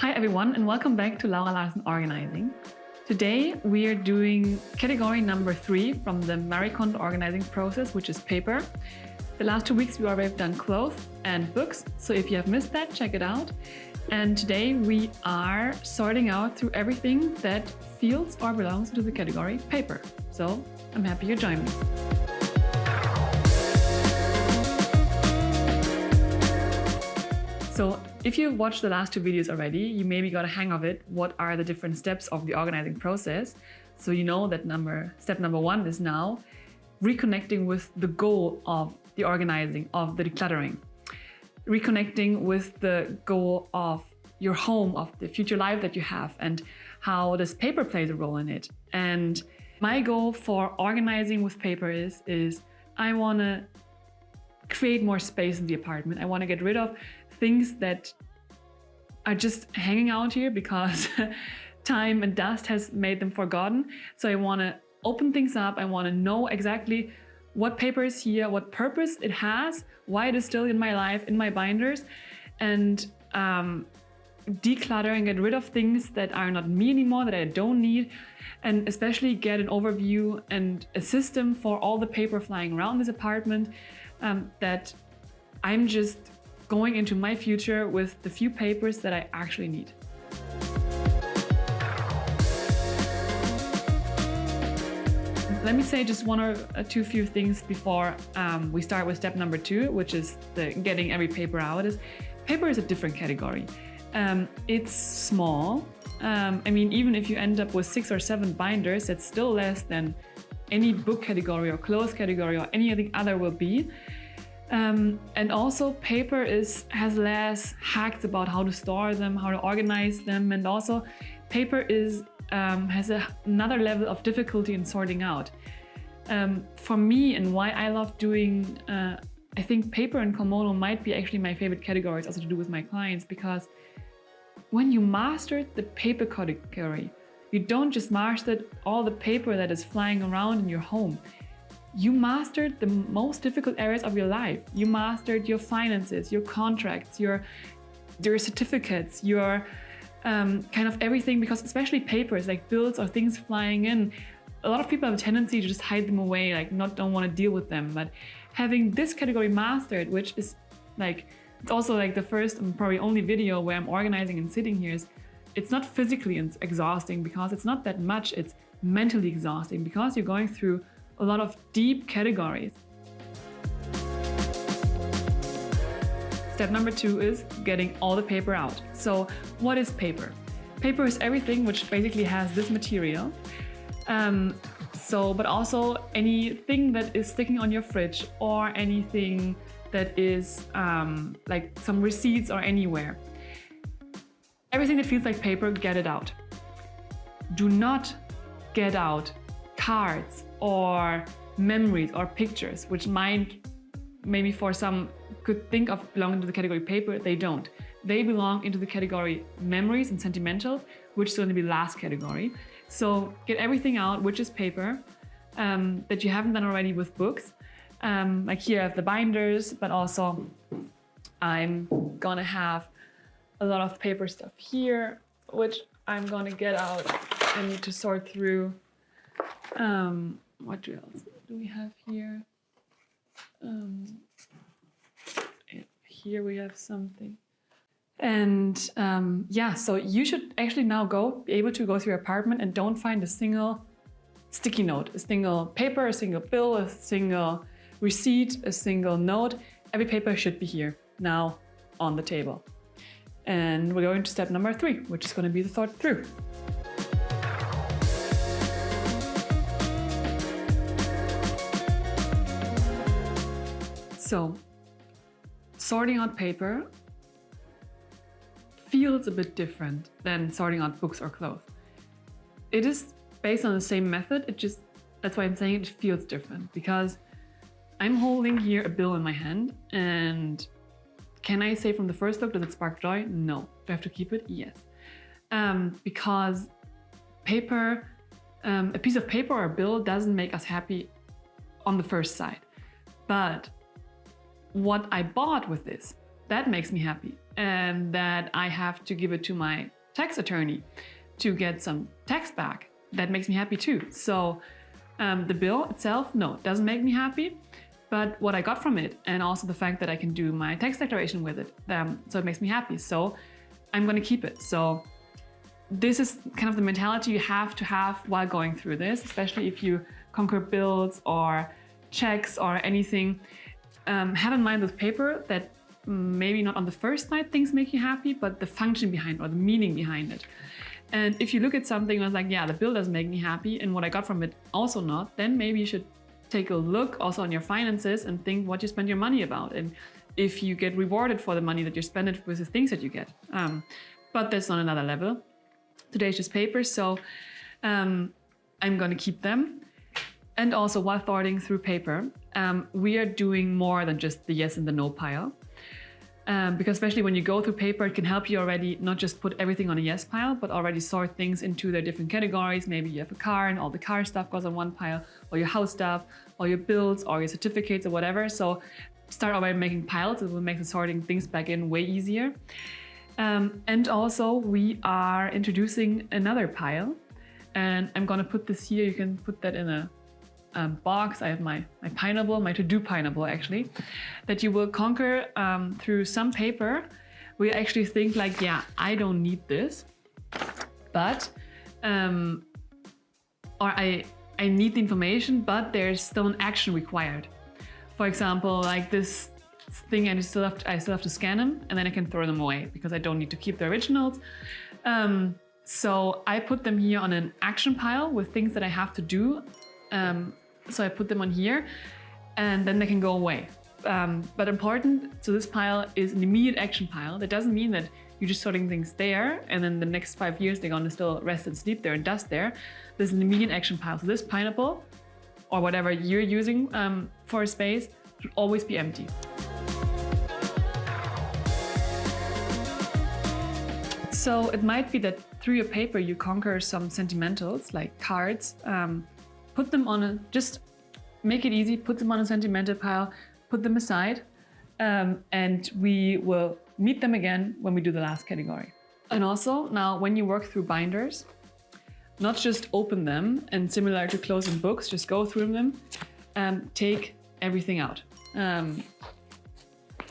Hi everyone and welcome back to Laura Larsen Organizing. Today we are doing category number 3 from the Marie Kondo organizing process, which is paper. The last 2 weeks we already have done clothes and books, so if you have missed that, check it out. And today we are sorting out through everything that feels or belongs to the category paper. So I'm happy you joined me. So if you've watched the last 2 videos already, you maybe got a hang of it. What are the different steps of the organizing process? So you know that step number 1 is now reconnecting with the goal of the organizing, of the decluttering. Reconnecting with the goal of your home, of the future life that you have, and how does paper plays a role in it. And my goal for organizing with paper is I want to create more space in the apartment. I want to get rid of things that are just hanging out here because time and dust has made them forgotten. So I want to open things up. I want to know exactly what paper is here, what purpose it has, why it is still in my life, in my binders, and declutter and get rid of things that are not me anymore, that I don't need, and especially get an overview and a system for all the paper flying around this apartment, that I'm just going into my future with the few papers that I actually need. Let me say just one or two few things before we start with step number 2, which is getting every paper out. Paper is a different category. It's small. I mean, even if you end up with 6 or 7 binders, it's still less than any book category or clothes category or any other will be. And also paper has less hacks about how to store them, how to organize them, and also paper has another level of difficulty in sorting out. For me, and why I love doing, I think paper and Komodo might be actually my favorite categories also to do with my clients, because when you master the paper category, you don't just master all the paper that is flying around in your home. You mastered the most difficult areas of your life. You mastered your finances, your contracts, your certificates, your kind of everything, because especially papers like bills or things flying in, a lot of people have a tendency to just hide them away, like don't want to deal with them. But having this category mastered, which is like, it's also like the first and probably only video where I'm organizing and sitting here, it's not physically exhausting because it's not that much, it's mentally exhausting because you're going through a lot of deep categories. Step number 2 is getting all the paper out. So what is paper? Paper is everything which basically has this material. But also anything that is sticking on your fridge or anything that is like some receipts or anywhere. Everything that feels like paper, get it out. Do not get out cards or memories or pictures, which might maybe for some could think of belonging to the category paper. They don't. They belong into the category memories and sentimental, which is going to be the last category. So get everything out, which is paper, that you haven't done already with books. Like here I have the binders, but also I'm gonna have a lot of paper stuff here, which I'm gonna get out. I need to sort through. What else do we have here? Here we have something. And yeah, so you should actually now be able to go through your apartment and don't find a single sticky note, a single paper, a single bill, a single receipt, a single note. Every paper should be here now on the table. And we're going to step number 3, which is going to be the thought through. So, sorting out paper feels a bit different than sorting out books or clothes. It is based on the same method, that's why I'm saying it feels different, because I'm holding here a bill in my hand, and can I say from the first look, does it spark joy? No. Do I have to keep it? Yes. Because paper, a piece of paper or a bill doesn't make us happy on the first sight. But what I bought with this that makes me happy. And that I have to give it to my tax attorney to get some tax back, that makes me happy too. So the bill itself, no, doesn't make me happy, but what I got from it, and also the fact that I can do my tax declaration with it, so it makes me happy. So I'm going to keep it. So this is kind of the mentality you have to have while going through this, especially if you conquer bills or checks or anything. Have in mind with paper that maybe not on the first night things make you happy, but the function behind or the meaning behind it. And if you look at something and it's like, yeah, the bill doesn't make me happy and what I got from it also not, then maybe you should take a look also on your finances and think what you spend your money about, and if you get rewarded for the money that you spend it with the things that you get. But that's on another level. Today's just paper, so I'm going to keep them. And also, while sorting through paper, we are doing more than just the yes and the no pile. Because especially when you go through paper, it can help you already not just put everything on a yes pile, but already sort things into their different categories. Maybe you have a car and all the car stuff goes on one pile, or your house stuff, or your bills, or your certificates, or whatever. So start already making piles. It will make the sorting things back in way easier. And also we are introducing another pile, and I'm gonna put this here. You can put that in a box. I have my pineapple, my to-do pineapple actually, that you will conquer through some paper. We actually think like, yeah, I don't need this, but or I need the information, but there's still an action required. For example, like this thing, I still have to scan them, and then I can throw them away because I don't need to keep the originals. So I put them here on an action pile with things that I have to do. So I put them on here, and then they can go away. But important, so this pile is an immediate action pile. That doesn't mean that you're just sorting things there and then the next 5 years they're gonna still rest and sleep there and dust there. There's an immediate action pile. So this pineapple, or whatever you're using for a space, should always be empty. So it might be that through your paper you conquer some sentimentals, like cards. Put them on just make it easy, put them on a sentimental pile, put them aside, and we will meet them again when we do the last category. And also, now when you work through binders, not just open them and similar to closing books, just go through them and take everything out.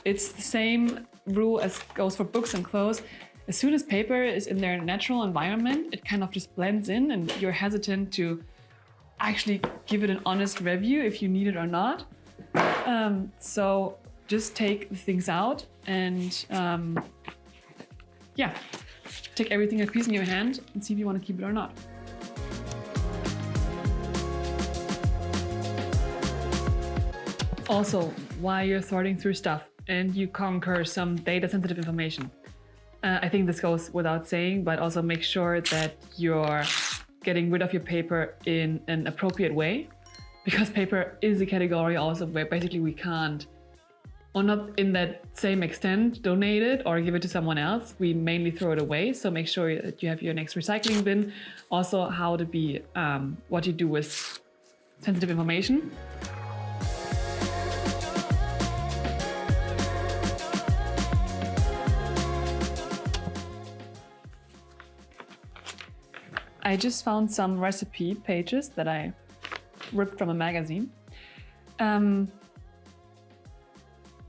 It's the same rule as goes for books and clothes. As soon as paper is in their natural environment, it kind of just blends in, and you're hesitant to actually give it an honest review if you need it or not. So just take the things out and yeah, take everything a piece in your hand and see if you want to keep it or not. Also, while you're sorting through stuff and you conquer some data sensitive information, I think this goes without saying, but also make sure that you're getting rid of your paper in an appropriate way, because paper is a category also where basically we can't, or not in that same extent, donate it or give it to someone else. We mainly throw it away. So make sure that you have your next recycling bin. Also how to be, what you do with sensitive information. I just found some recipe pages that I ripped from a magazine.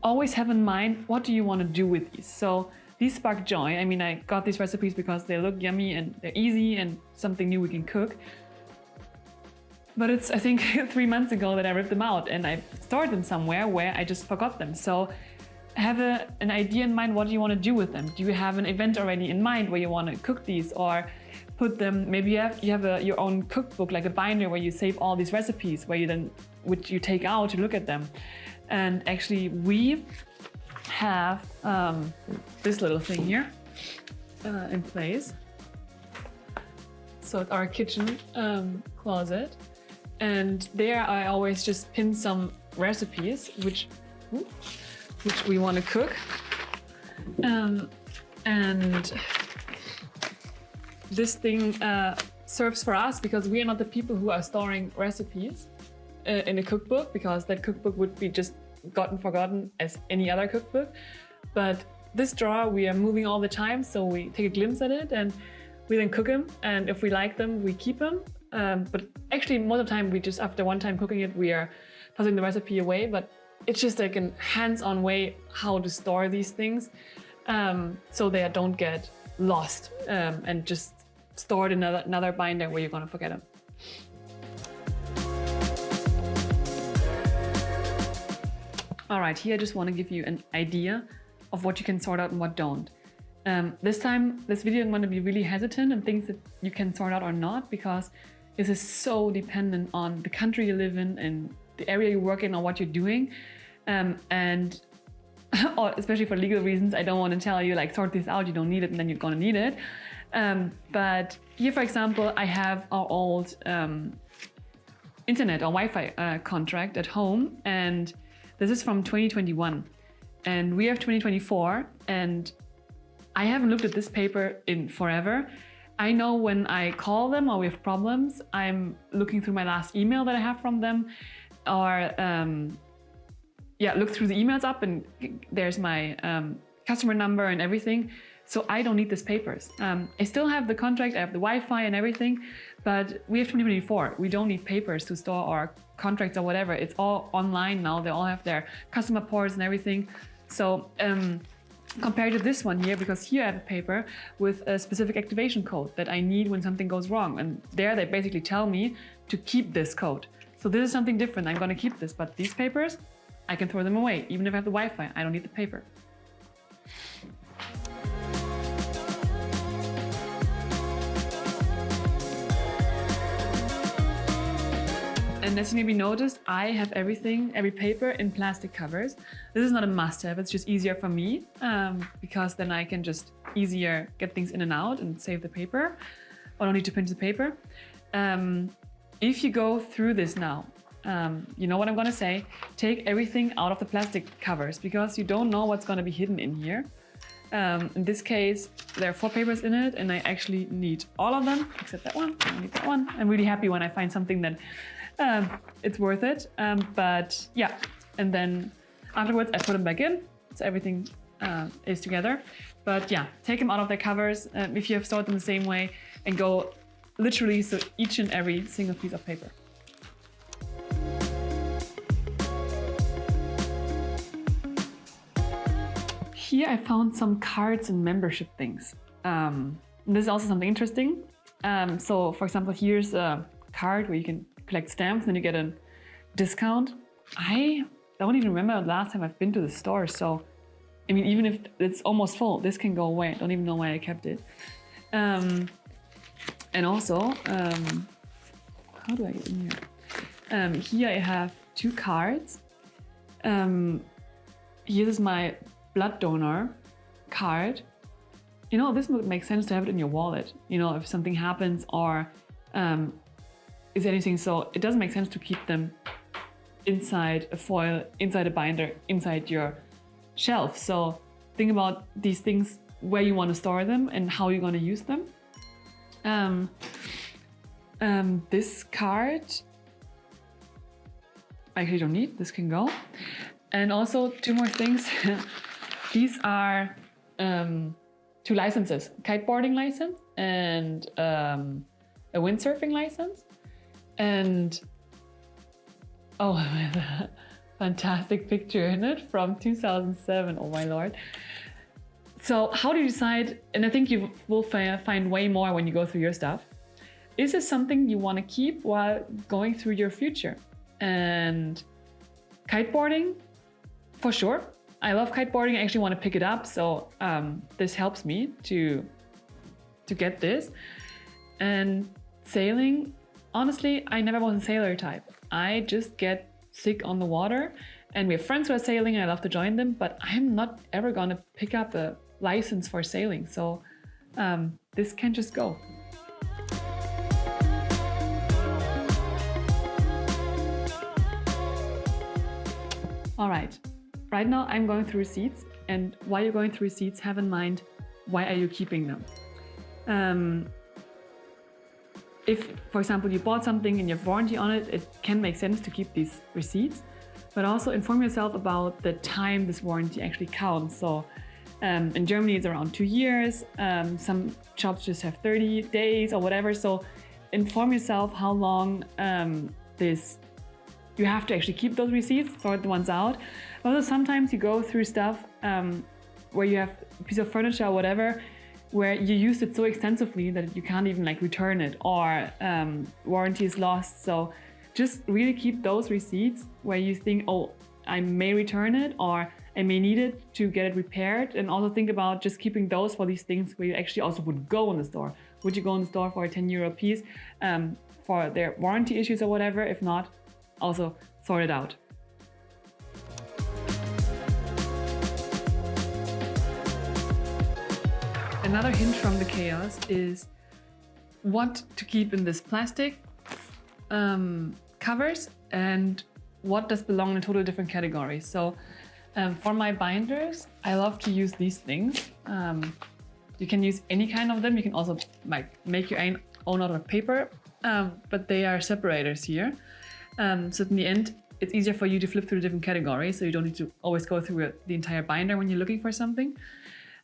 Always have in mind, what do you want to do with these? So these spark joy. I mean, I got these recipes because they look yummy and they're easy and something new we can cook. But it's, I think, 3 months ago that I ripped them out and I stored them somewhere where I just forgot them. So have an idea in mind, what do you want to do with them? Do you have an event already in mind where you want to cook these, or put them, maybe you have your own cookbook, like a binder where you save all these recipes, where you then, which you take out to look at them. And actually we have this little thing here in place. So it's our kitchen closet. And there I always just pin some recipes, which we want to cook. And this thing serves for us because we are not the people who are storing recipes in a cookbook, because that cookbook would be just forgotten as any other cookbook. But this drawer we are moving all the time, so we take a glimpse at it and we then cook them. And if we like them, we keep them. But actually, most of the time, we just, after one time cooking it, we are tossing the recipe away. But it's just like a hands-on way how to store these things, so they don't get lost, and just stored in another binder where you're gonna forget them. All right, here I just want to give you an idea of what you can sort out and what don't. This video I'm going to be really hesitant and things that you can sort out or not, because this is so dependent on the country you live in and the area you work in or what you're doing. And or especially for legal reasons, I don't want to tell you like sort this out, you don't need it, and then you're going to need it. But here, for example, I have our old internet or Wi-Fi contract at home, and this is from 2021, and we have 2024, and I haven't looked at this paper in forever. I know when I call them or we have problems, I'm looking through my last email that I have from them, or look through the emails up, and there's my customer number and everything. So I don't need these papers. I still have the contract, I have the Wi-Fi and everything, but we have 2024. We don't need papers to store our contracts or whatever. It's all online now. They all have their customer portals and everything. So compared to this one here, because here I have a paper with a specific activation code that I need when something goes wrong. And there they basically tell me to keep this code. So this is something different. I'm gonna keep this, but these papers, I can throw them away. Even if I have the Wi-Fi, I don't need the paper. And as you maybe noticed, I have every paper in plastic covers. This is not a must-have, it's just easier for me, because then I can just easier get things in and out and save the paper. I don't need to pinch the paper. If you go through this now, you know what I'm gonna say, take everything out of the plastic covers, because you don't know what's gonna be hidden in here. In this case, there are 4 papers in it, and I actually need all of them, except that one. I don't need that one. I'm really happy when I find something that it's worth it. But yeah, and then afterwards I put them back in, so everything is together. But yeah, take them out of their covers if you have stored them the same way, and go literally so each and every single piece of paper. Here I found some cards and membership things. This is also something interesting. So for example, here's a card where you can collect stamps and then you get a discount. I don't even remember the last time I've been to the store. So, I mean, even if it's almost full, this can go away. I don't even know why I kept it. And also, how do I get in here? Here I have 2 cards. Here is my blood donor card. You know, this would make sense to have it in your wallet. You know, if something happens or is anything, so it doesn't make sense to keep them inside a foil, inside a binder, inside your shelf. So think about these things, where you want to store them and how you're going to use them. This card I actually don't need, this can go. And also 2 more things. These are 2 licenses, kiteboarding license and a windsurfing license. And oh, fantastic picture in it from 2007. Oh my Lord. So how do you decide, and I think you will find way more when you go through your stuff. Is this something you want to keep while going through your future? And kiteboarding, for sure. I love kiteboarding. I actually want to pick it up. So this helps me to get this. And sailing, honestly, I never was a sailor type. I just get sick on the water, and we have friends who are sailing and I love to join them, but I'm not ever going to pick up a license for sailing. So this can just go. All right, right now I'm going through receipts, and while you're going through receipts, have in mind, why are you keeping them? If, for example, you bought something and you have warranty on it, it can make sense to keep these receipts. but also inform yourself about the time this warranty actually counts. So in Germany, it's around 2 years. Some shops just have 30 days or whatever. So inform yourself how long you have to actually keep those receipts, sort the ones out. Also, sometimes you go through stuff where you have a piece of furniture or whatever, where you used it so extensively that you can't even like return it, or warranty is lost. So just really keep those receipts where you think, oh, I may return it or I may need it to get it repaired. And also think about just keeping those for these things where you actually also would go in the store. Would you go in the store for a 10 euro piece for their warranty issues or whatever? If not, also sort it out. Another hint from the chaos is what to keep in this plastic covers and what does belong in a totally different category. So for my binders, I love to use these things. You can use any kind of them. You can also like make your own out of paper, but they are separators here. So in the end, it's easier for you to flip through different categories, so you don't need to always go through the entire binder when you're looking for something.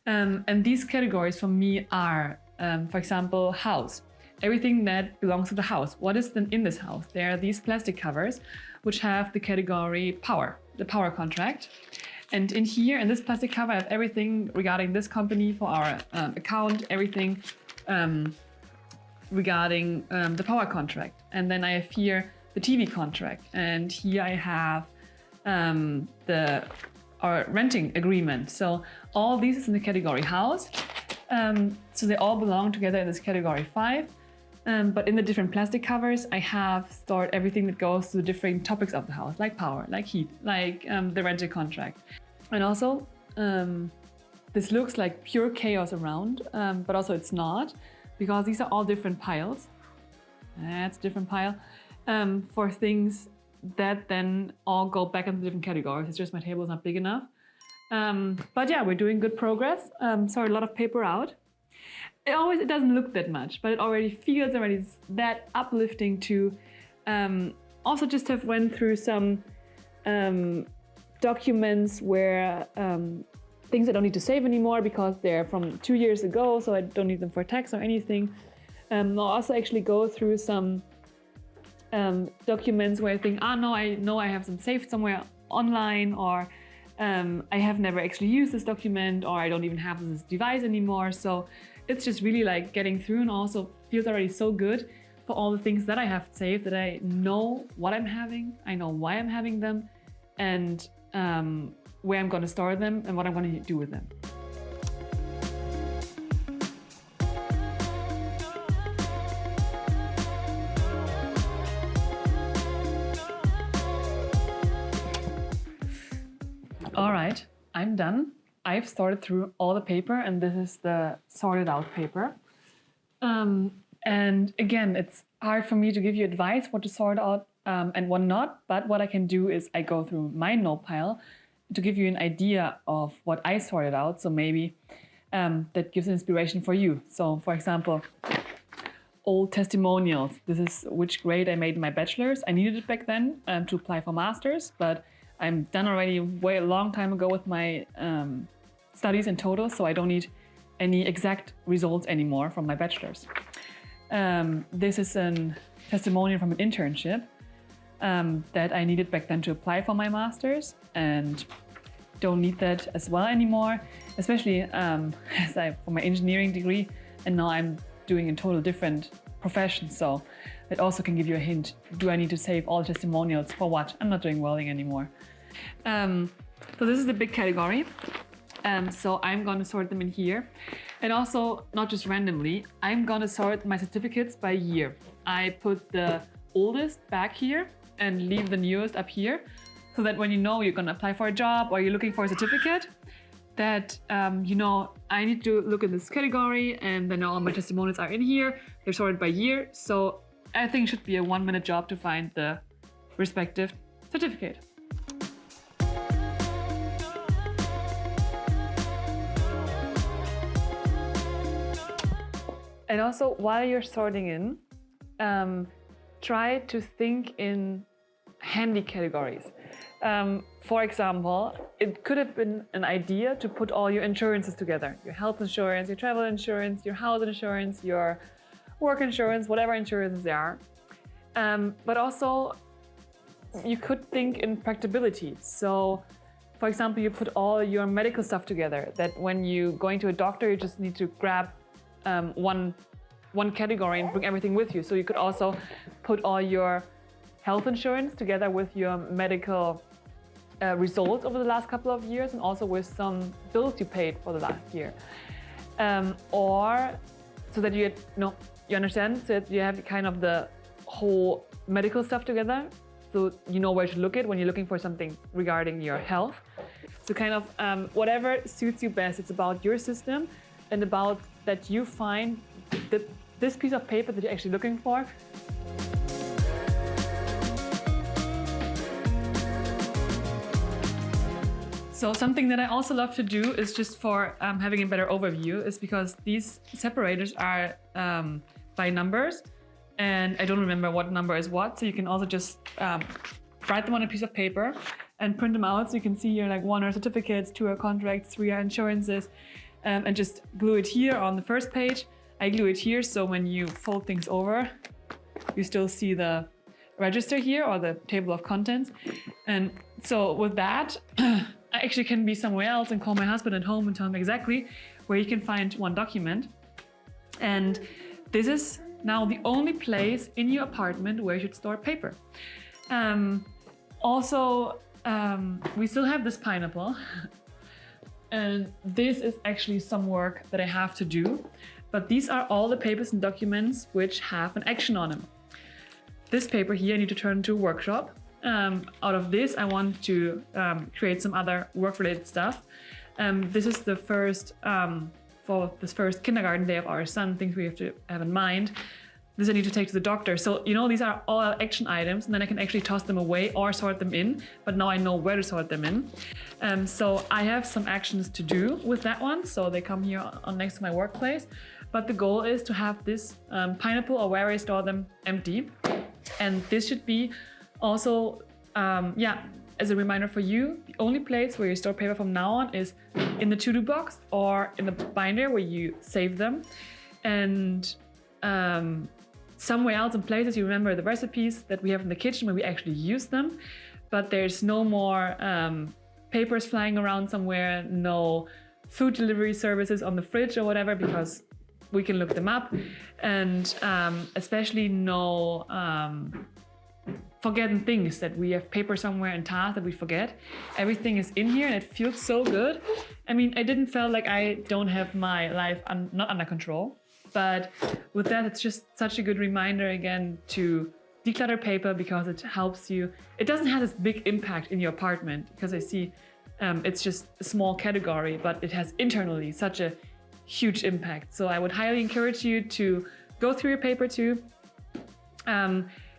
And these categories for me are, for example, house. Everything that belongs to the house. What is then in this house? There are these plastic covers which have the category power, the power contract. And in here, in this plastic cover, I have everything regarding this company for our account, everything regarding the power contract. And then I have here the TV contract. And here I have our renting agreement. So all these is in the category house. So they all belong together in this category 5. But in the different plastic covers, I have stored everything that goes to the different topics of the house, like power, like heat, like the rental contract. And also, this looks like pure chaos around, but also it's not, because these are all different piles. That's a different pile for things that then all go back into different categories. It's just my table is not big enough. But yeah, we're doing good progress. Sorry, a lot of paper out. It doesn't look that much, but it already feels that uplifting to also just have went through some documents where things I don't need to save anymore because they're from 2 years ago, so I don't need them for tax or anything. I'll also actually go through some documents where I think, no, I know I have them saved somewhere online, or I have never actually used this document, or I don't even have this device anymore. So it's just really like getting through, and also feels already so good for all the things that I have saved, that I know what I'm having, I know why I'm having them, and where I'm going to store them and what I'm going to do with them. All right, I'm done. I've sorted through all the paper, and this is the sorted out paper. And again, it's hard for me to give you advice what to sort out and what not, but what I can do is I go through my note pile to give you an idea of what I sorted out. So maybe that gives inspiration for you. So for example, old testimonials. This is which grade I made my bachelor's. I needed it back then to apply for master's, but I'm done already a long time ago with my studies in total, so I don't need any exact results anymore from my bachelor's. This is a testimonial from an internship that I needed back then to apply for my master's, and don't need that as well anymore, especially as for my engineering degree, and now I'm doing a total different profession, so it also can give you a hint. Do I need to save all testimonials for what? I'm not doing welding anymore. So this is the big category. So I'm going to sort them in here. And also, not just randomly, I'm going to sort my certificates by year. I put the oldest back here and leave the newest up here, so that when you know you're going to apply for a job or you're looking for a certificate, that you know, I need to look in this category, and then all my testimonials are in here. They're sorted by year. So I think it should be a 1-minute job to find the respective certificate. And also, while you're sorting in, try to think in handy categories. For example, it could have been an idea to put all your insurances together. Your health insurance, your travel insurance, your house insurance, your work insurance, whatever insurances there are. But also, you could think in practicability. So, for example, you put all your medical stuff together, that when you're going to a doctor, you just need to grab one category and bring everything with you. So you could also put all your health insurance together with your medical results over the last couple of years, and also with some bills you paid for the last year. Or so that you understand, so that you have kind of the whole medical stuff together, so you know where to look at when you're looking for something regarding your health. So kind of whatever suits you best. It's about your system and about that you find this piece of paper that you're actually looking for. So something that I also love to do is just for having a better overview, is because these separators are by numbers, and I don't remember what number is what. So you can also just write them on a piece of paper and print them out. So you can see here like 1 are certificates, 2 are contracts, 3 are insurances, and just glue it here on the first page. I glue it here, so when you fold things over, you still see the register here, or the table of contents. And so with that, I actually can be somewhere else and call my husband at home and tell him exactly where he can find one document. And this is now the only place in your apartment where you should store paper. Also, we still have this pineapple. And this is actually some work that I have to do. But these are all the papers and documents which have an action on them. This paper here I need to turn into a workshop. Out of this, I want to create some other work-related stuff. This is the first, for this first kindergarten day of our son, things we have to have in mind. This I need to take to the doctor. So, you know, these are all action items, and then I can actually toss them away or sort them in, but now I know where to sort them in. So I have some actions to do with that one. So they come here on next to my workplace. But the goal is to have this pineapple, or where I store them, empty. And this should be also, as a reminder for you, the only place where you store paper from now on is in the to-do box or in the binder where you save them. And somewhere else in places you remember the recipes that we have in the kitchen where we actually use them. But there's no more papers flying around somewhere, no food delivery services on the fridge or whatever, because we can look them up. And especially no forgetting things, that we have paper somewhere and tasks that we forget. Everything is in here and it feels so good. I mean, I didn't feel like I don't have my life not under control, but with that, it's just such a good reminder again to declutter paper, because it helps you. It doesn't have this big impact in your apartment, because I see it's just a small category, but it has internally such a huge impact. So I would highly encourage you to go through your paper too.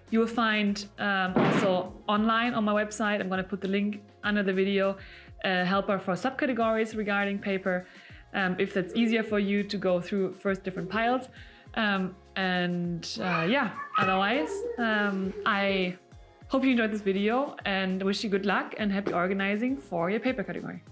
You will find also online on my website, I'm going to put the link under the video, a helper for subcategories regarding paper, if that's easier for you to go through first different piles. Otherwise, I hope you enjoyed this video and wish you good luck and happy organizing for your paper category.